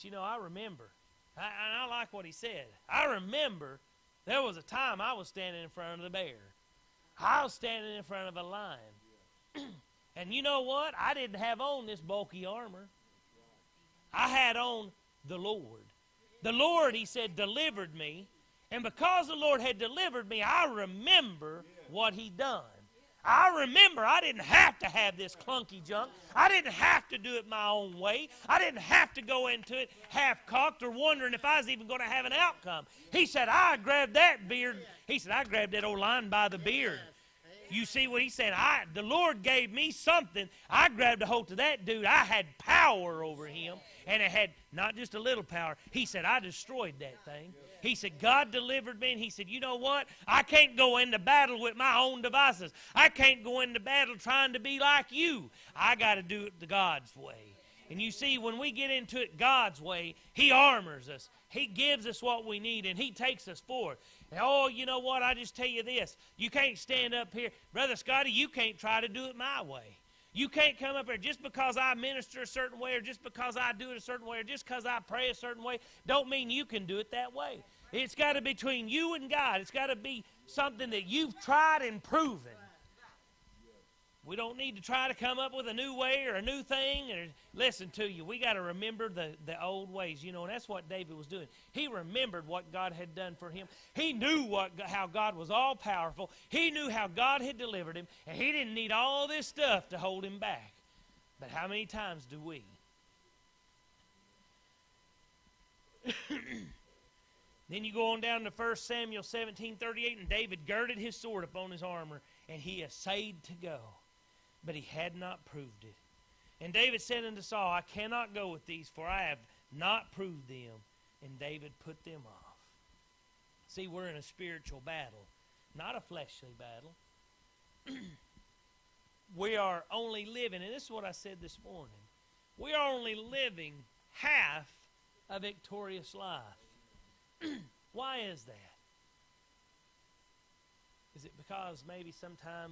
But you know, I remember, and I like what he said. I remember there was a time I was standing in front of the bear. I was standing in front of a lion. And you know what? I didn't have on this bulky armor. I had on the Lord. The Lord, he said, delivered me. And because the Lord had delivered me, I remember what he done. I remember I didn't have to have this clunky junk. I didn't have to do it my own way. I didn't have to go into it half-cocked or wondering if I was even going to have an outcome. He said, I grabbed that beard. He said, I grabbed that old lion by the beard. You see what he said? The Lord gave me something. I grabbed a hold of that dude. I had power over him. And it had not just a little power. He said, I destroyed that thing. He said, God delivered me. And he said, you know what? I can't go into battle with my own devices. I can't go into battle trying to be like you. I got to do it the God's way. And you see, when we get into it God's way, he armors us. He gives us what we need, and he takes us forward. And, oh, you know what? I just tell you this. You can't stand up here. Brother Scotty, you can't try to do it my way. You can't come up here just because I minister a certain way or just because I do it a certain way or just because I pray a certain way don't mean you can do it that way. It's got to be between you and God. It's got to be something that you've tried and proven. We don't need to try to come up with a new way or a new thing. Or listen to you. We got to remember the old ways, you know, and that's what David was doing. He remembered what God had done for him. He knew how God was all powerful. He knew how God had delivered him, and he didn't need all this stuff to hold him back. But how many times do we? Then you go on down to 1 Samuel 17:38, and David girded his sword upon his armor, and he essayed to go. But he had not proved it. And David said unto Saul, I cannot go with these, for I have not proved them. And David put them off. See, we're in a spiritual battle, not a fleshly battle. We are only living, and this is what I said this morning, we are only living half a victorious life. Why is that? Is it because maybe sometimes